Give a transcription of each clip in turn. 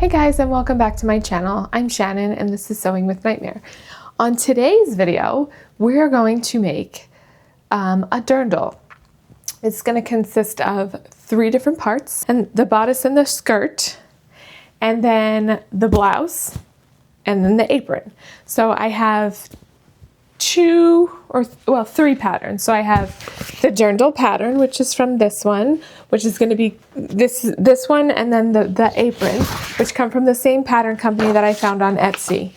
Hey guys, and welcome back to my channel. I'm Shannon and this is Sewing with Nightmare. On today's video, we're going to make a dirndl. It's going to consist of 3 different parts, and the bodice and the skirt, and then the blouse, and then the apron. So I have 3 patterns. So I have the dirndl pattern, which is from this one, which is going to be this one, and then the apron, which come from the same pattern company that I found on Etsy.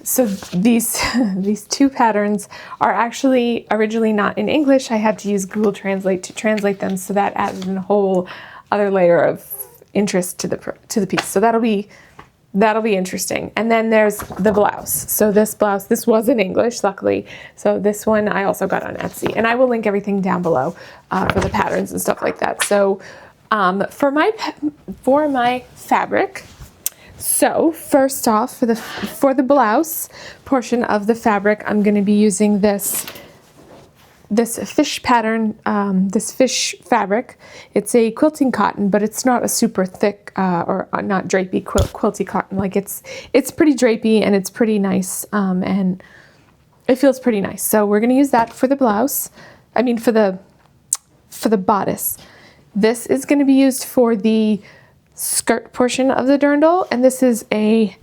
So these 2 patterns are actually originally not in English. I had to use Google Translate to translate them, so that added a whole other layer of interest to the piece. So that'll be interesting. And then there's the blouse. So this blouse, this was in English, luckily. So this one I also got on Etsy, and I will link everything down below for the patterns and stuff like that. So for my fabric, so first off, for the blouse portion of the fabric, I'm going to be using this fish pattern, this fish fabric. It's a quilting cotton, but it's not a super thick or not drapey quilty cotton. Like it's pretty drapey and it's pretty nice, and it feels pretty nice. So we're gonna use that for the blouse. I mean for the bodice. This is gonna be used for the skirt portion of the dirndl, and this is a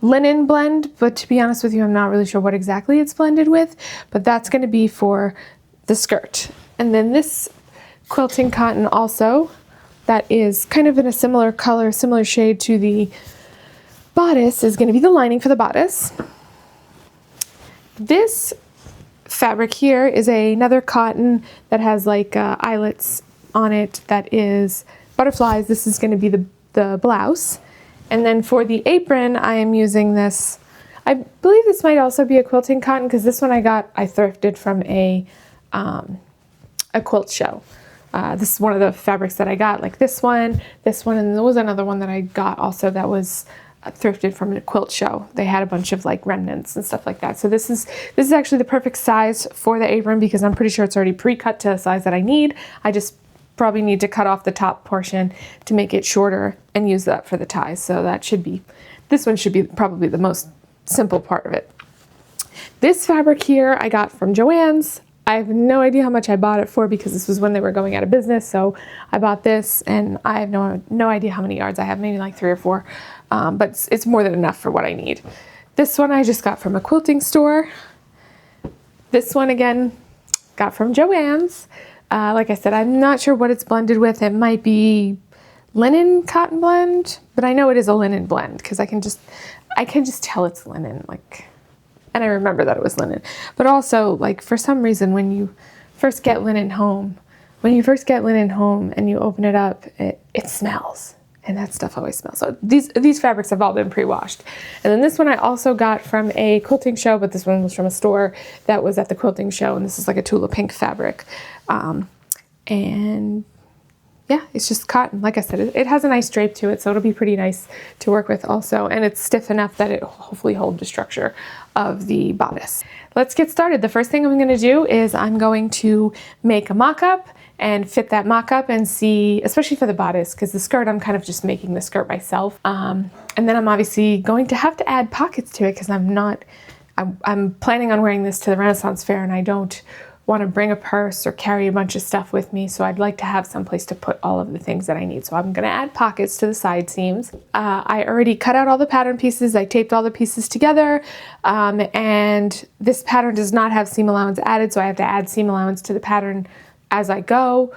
linen blend, but to be honest with you, I'm not really sure what exactly it's blended with, but that's going to be for the skirt. And then this quilting cotton also, that is kind of in a similar color, similar shade to the bodice, is going to be the lining for the bodice. This fabric here is another cotton that has like eyelets on it that is butterflies. This is going to be the blouse. And then for the apron, I am using this, I believe this might also be a quilting cotton, because this one I thrifted from a quilt show. This is one of the fabrics that I got, like this one, and there was another one that I got also that was thrifted from a quilt show. They had a bunch of like remnants and stuff like that. So this is actually the perfect size for the apron, because I'm pretty sure it's already pre-cut to the size that I need. I just probably need to cut off the top portion to make it shorter and use that for the ties. So this one should be probably the most simple part of it. This fabric here I got from Joann's. I have no idea how much I bought it for, because this was when they were going out of business. So I bought this, and I have no idea how many yards I have, maybe like 3 or 4, but it's more than enough for what I need. This one I just got from a quilting store. This one again, got from Joann's. Like I said, I'm not sure what it's blended with. It might be linen cotton blend, but I know it is a linen blend because I can just tell it's linen, and I remember that it was linen. But also, like, for some reason, when you first get linen home and you open it up, it smells, and that stuff always smells. So these fabrics have all been pre-washed. And then this one I also got from a quilting show, but this one was from a store that was at the quilting show, and this is like a Tula pink fabric. And yeah, it's just cotton. Like I said, it has a nice drape to it, so it'll be pretty nice to work with also. And it's stiff enough that it hopefully hold the structure of the bodice. Let's get started. The first thing I'm going to do is I'm going to make a mock-up and fit that mock-up and see, especially for the bodice, because the skirt, I'm kind of just making the skirt myself. And then I'm obviously going to have to add pockets to it, because I'm planning on wearing this to the Renaissance Fair, and I don't want to bring a purse or carry a bunch of stuff with me, so I'd like to have some place to put all of the things that I need. So I'm going to add pockets to the side seams. I already cut out all the pattern pieces. I taped all the pieces together, and this pattern does not have seam allowance added, so I have to add seam allowance to the pattern as I go.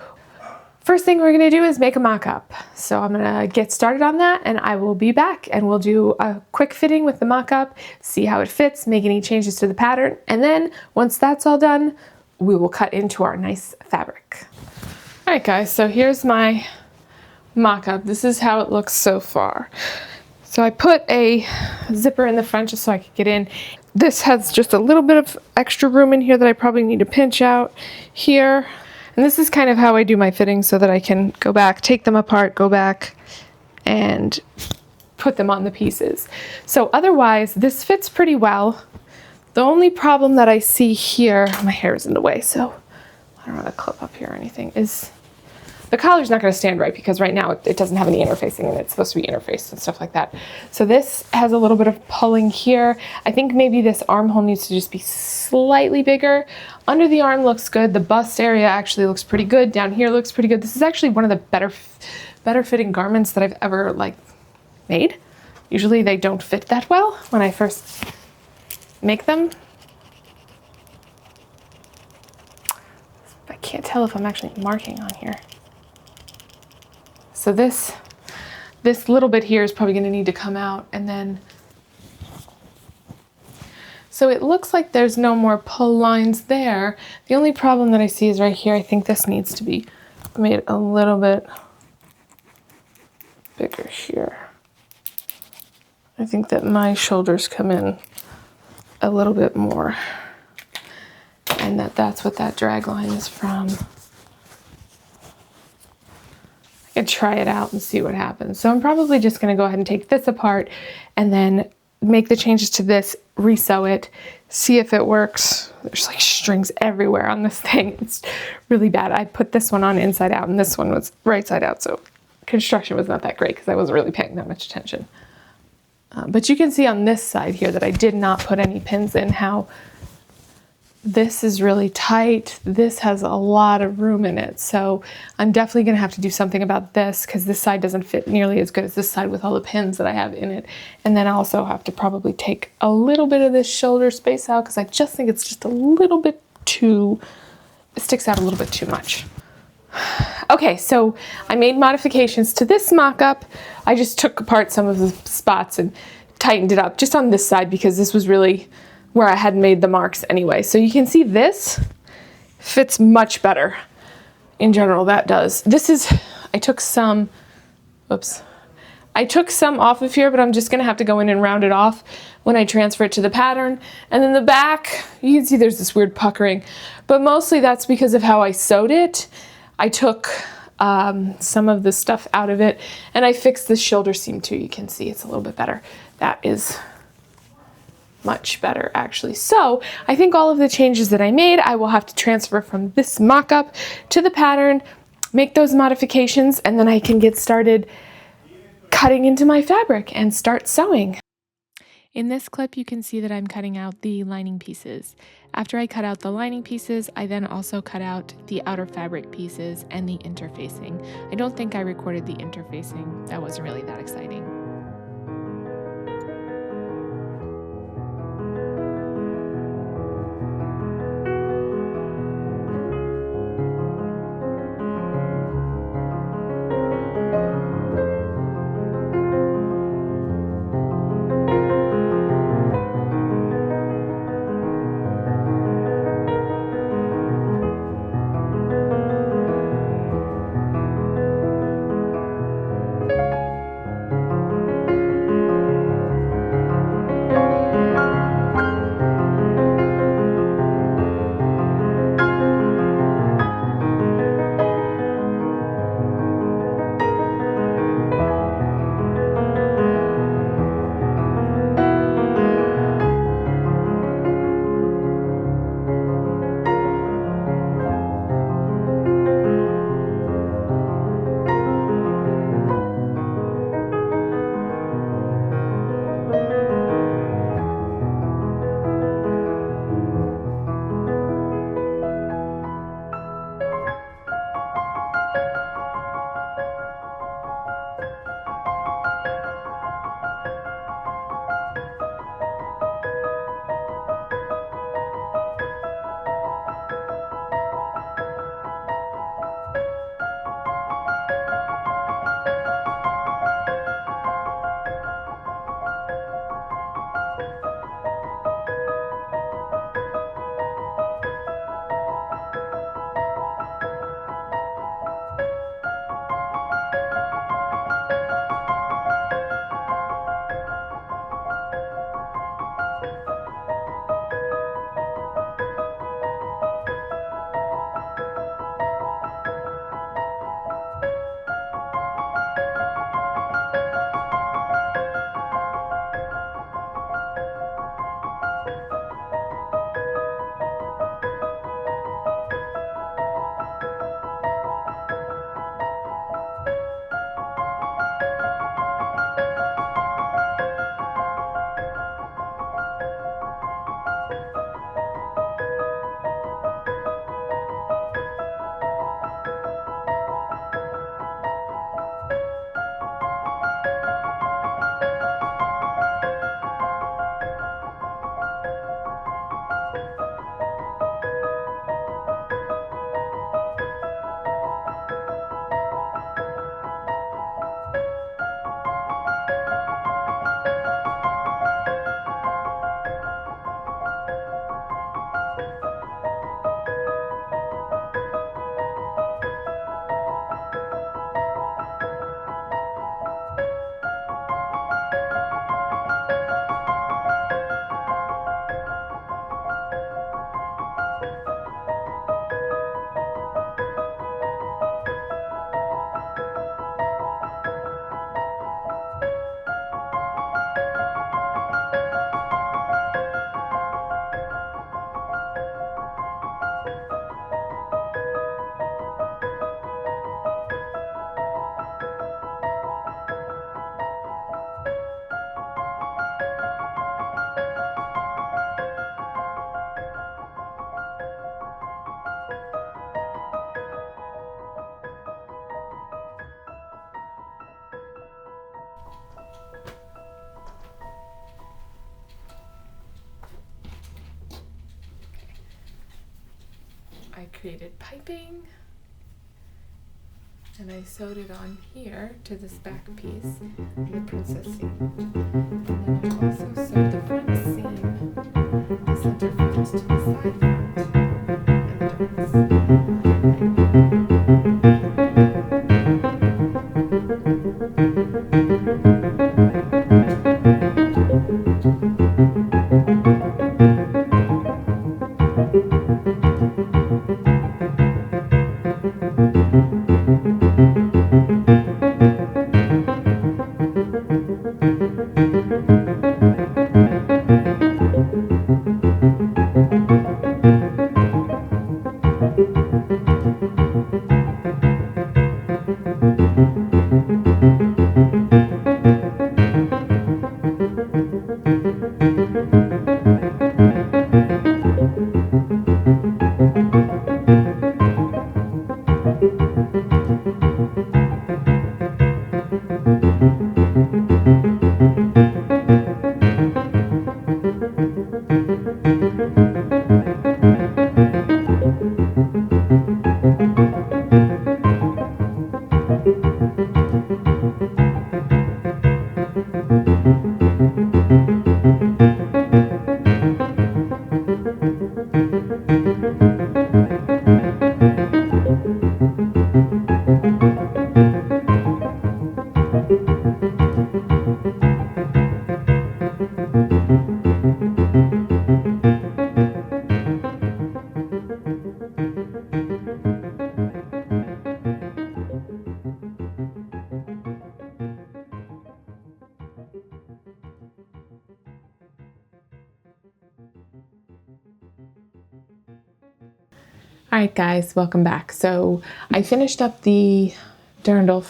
First thing we're going to do is make a mock-up. So I'm going to get started on that, and I will be back, and we'll do a quick fitting with the mock-up, see how it fits, make any changes to the pattern, and then once that's all done, we will cut into our nice fabric. All right, guys, so here's my mock-up. This is how it looks so far. So I put a zipper in the front just so I could get in. This has just a little bit of extra room in here that I probably need to pinch out here. And this is kind of how I do my fittings, so that I can go back, take them apart, go back, and put them on the pieces. So otherwise, this fits pretty well. The only problem that I see here, my hair is in the way, so I don't want to clip up here or anything, is The collar's not going to stand right because right now it doesn't have any interfacing and it's supposed to be interfaced and stuff like that. So this has a little bit of pulling here. I think maybe this armhole needs to just be slightly bigger. Under the arm looks good. The bust area actually looks pretty good. Down here looks pretty good. This is actually one of the better fitting garments that I've ever like made. Usually they don't fit that well when I first make them. I can't tell if I'm actually marking on here. So this little bit here is probably going to need to come out, and then so it looks like there's no more pull lines there. The only problem that I see is right here. I think this needs to be made a little bit bigger here. I think that my shoulders come in a little bit more, and that's what that drag line is from. I could try it out and see what happens. So I'm probably just going to go ahead and take this apart and then make the changes to this, resew it, see if it works. There's like strings everywhere on this thing. It's really bad. I put this one on inside out and this one was right side out, so construction was not that great because I wasn't really paying that much attention. But you can see on this side here that I did not put any pins in, how this is really tight. This has a lot of room in it. So I'm definitely going to have to do something about this because this side doesn't fit nearly as good as this side with all the pins that I have in it. And then I also have to probably take a little bit of this shoulder space out because I just think it's just a little bit too, it sticks out a little bit too much. Okay, so I made modifications to this mock-up. I just took apart some of the spots and tightened it up just on this side because this was really where I had made the marks anyway. So you can see this fits much better in general. That does. This is, I took some off of here, but I'm just gonna have to go in and round it off when I transfer it to the pattern. And then the back, you can see there's this weird puckering, but mostly that's because of how I sewed it. I took some of the stuff out of it and I fixed the shoulder seam too. You can see it's a little bit better. That is much better actually. So I think all of the changes that I made, I will have to transfer from this mock-up to the pattern, make those modifications, and then I can get started cutting into my fabric and start sewing. In this clip, you can see that I'm cutting out the lining pieces. After I cut out the lining pieces, I then also cut out the outer fabric pieces and the interfacing. I don't think I recorded the interfacing. That wasn't really that exciting. I created piping, and I sewed it on here to this back piece, the princess seam. And then I also sewed the front seam, the center front to the side front, and the All right, guys, welcome back. So I finished up the dirndl,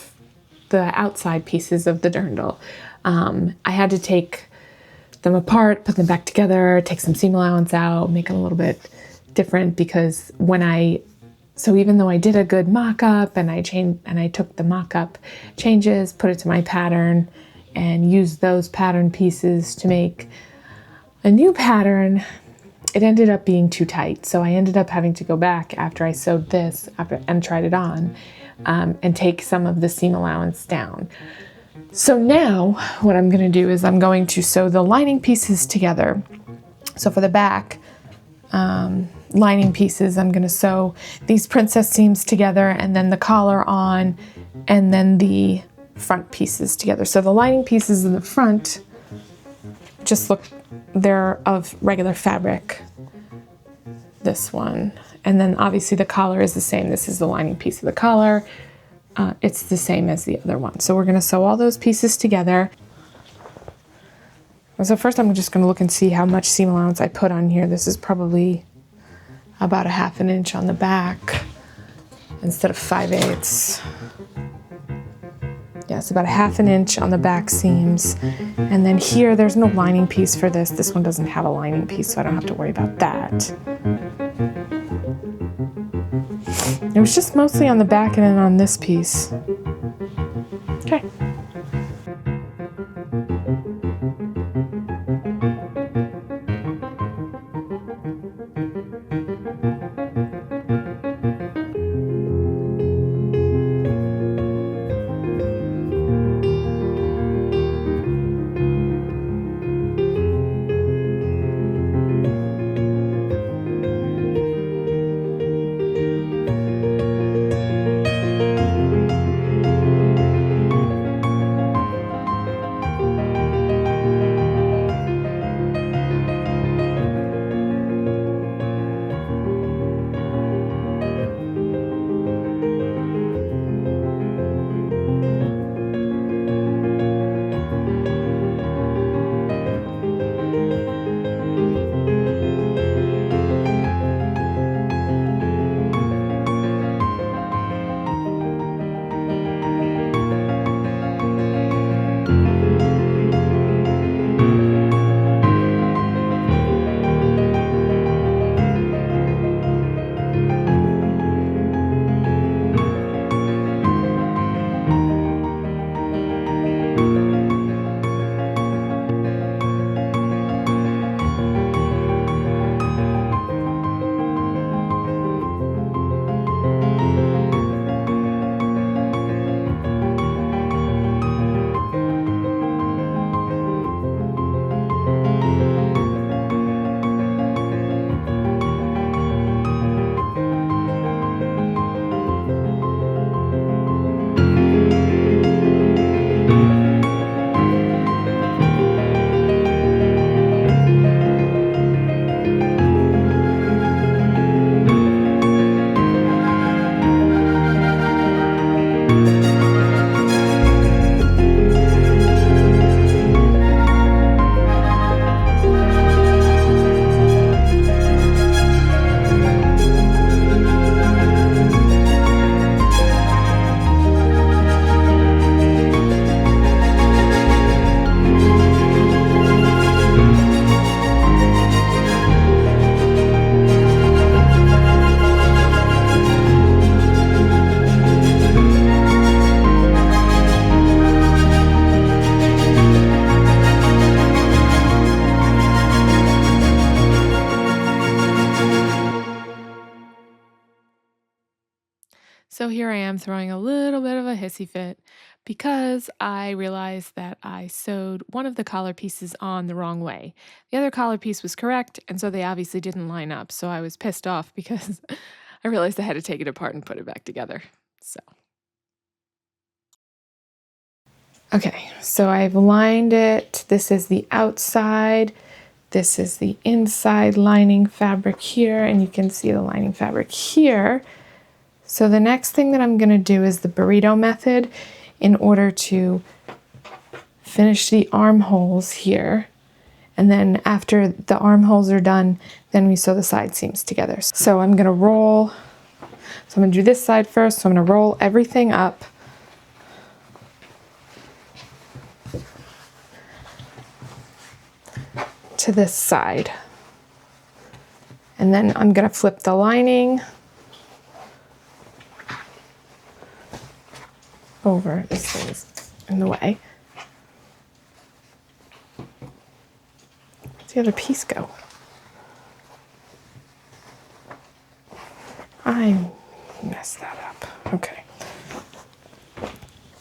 the outside pieces of the dirndl. I had to take them apart, put them back together, take some seam allowance out, make them a little bit different because so even though I did a good mock-up and I took the mock-up changes, put it to my pattern and used those pattern pieces to make a new pattern, it ended up being too tight. So I ended up having to go back after I sewed this and tried it on and take some of the seam allowance down. So now what I'm going to do is I'm going to sew the lining pieces together. So for the back lining pieces, I'm going to sew these princess seams together and then the collar on and then the front pieces together. So the lining pieces in the front just look, they're of regular fabric, this one. And then obviously the collar is the same. This is the lining piece of the collar. It's the same as the other one. So we're gonna sew all those pieces together. So first I'm just gonna look and see how much seam allowance I put on here. This is probably about 1/2 inch on the back instead of 5/8. Yeah, it's about 1/2 inch on the back seams. And then here, there's no lining piece for this. This one doesn't have a lining piece, so I don't have to worry about that. It was just mostly on the back and then on this piece. Okay. So here I am throwing a little bit of a hissy fit because I realized that I sewed one of the collar pieces on the wrong way. The other collar piece was correct, and so they obviously didn't line up. So I was pissed off because I realized I had to take it apart and put it back together. So. Okay, so I've lined it. This is the outside. This is the inside lining fabric here, and you can see the lining fabric here. So the next thing that I'm going to do is the burrito method in order to finish the armholes here. And then after the armholes are done, then we sew the side seams together. So I'm going to roll. So I'm going to do this side first. So I'm going to roll everything up. To this side. And then I'm going to flip the lining over. This thing's in the way. Where's the other piece go? I messed that up. Okay.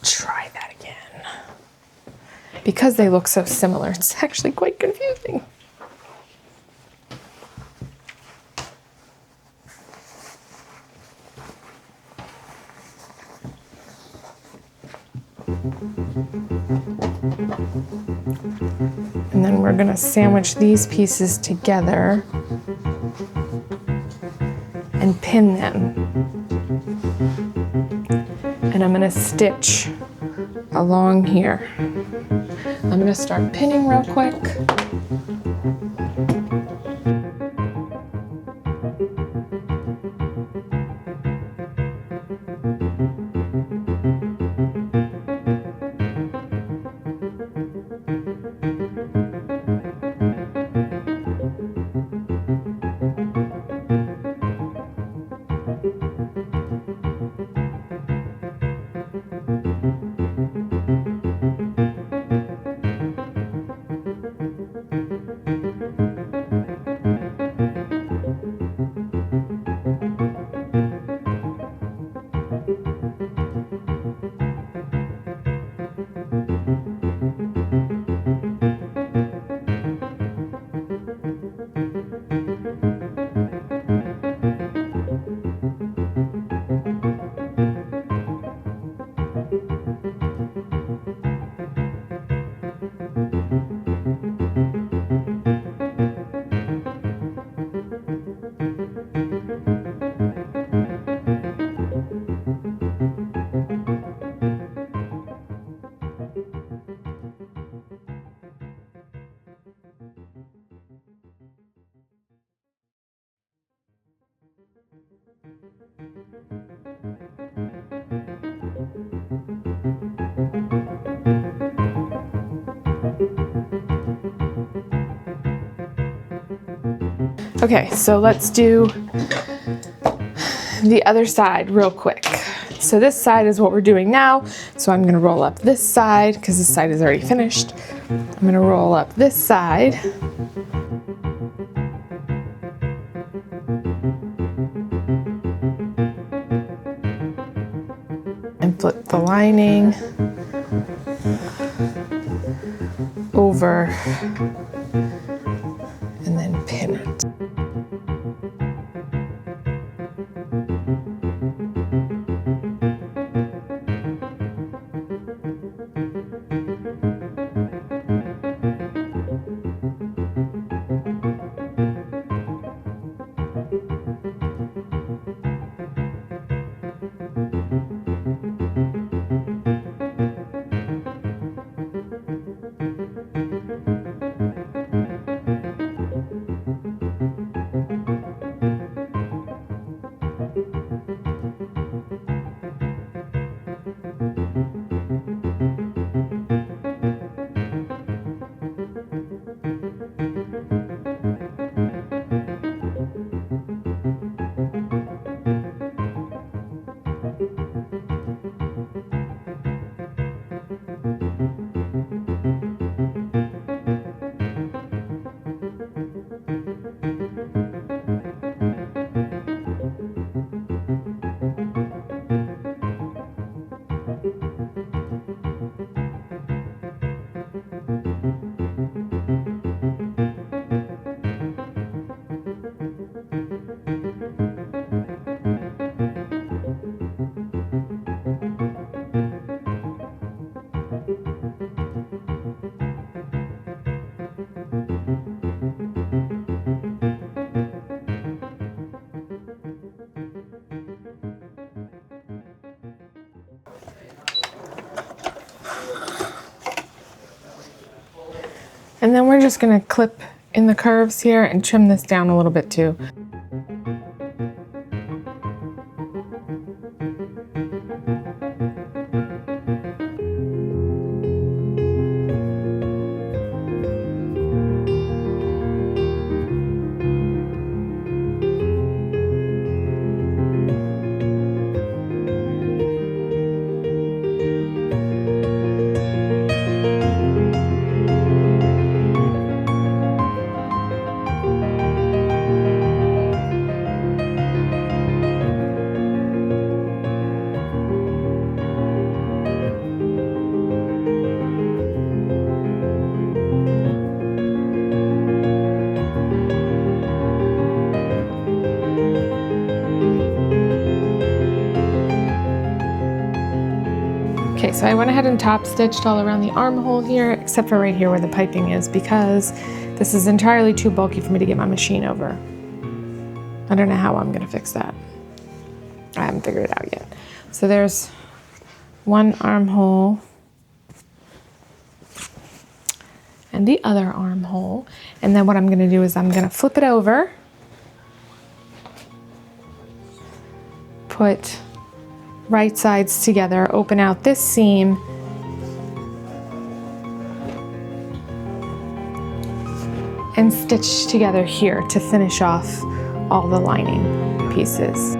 Try that again. Because they look so similar, it's actually quite confusing. And then we're going to sandwich these pieces together and pin them. And I'm going to stitch along here. I'm going to start pinning real quick. Okay, so let's do the other side real quick. So this side is what we're doing now. So I'm gonna roll up this side because this side is already finished. I'm gonna roll up this side. And flip the lining over and then pin it. And then we're just gonna clip in the curves here and trim this down a little bit too. Okay, so I went ahead and top stitched all around the armhole here, except for right here where the piping is, because this is entirely too bulky for me to get my machine over. I don't know how I'm gonna fix that. I haven't figured it out yet. So there's one armhole and the other armhole. And then what I'm gonna do is I'm gonna flip it over, put right sides together, open out this seam, and stitch together here to finish off all the lining pieces.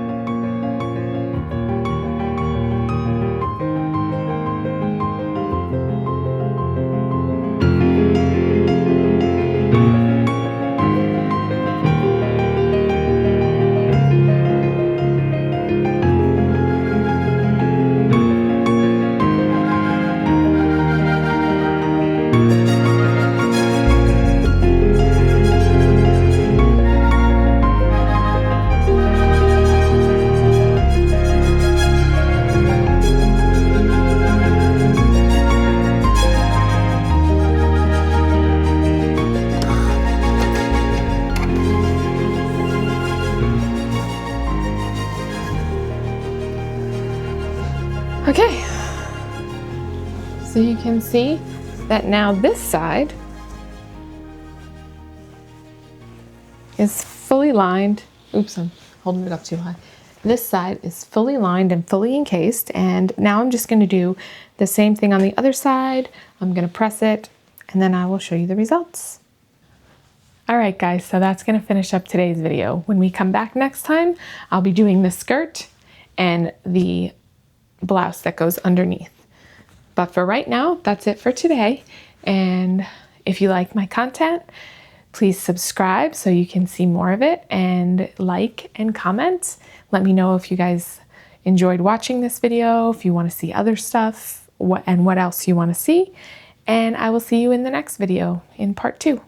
Okay, so you can see that now this side is fully lined. Oops, I'm holding it up too high. This side is fully lined and fully encased, and now I'm just going to do the same thing on the other side. I'm going to press it, and then I will show you the results. All right, guys, so that's going to finish up today's video. When we come back next time, I'll be doing the skirt and the blouse that goes underneath. But for right now, that's it for today. And if you like my content, please subscribe so you can see more of it, and like and comment. Let me know if you guys enjoyed watching this video, if you want to see other stuff, what else you want to see. And I will see you in the next video in part 2.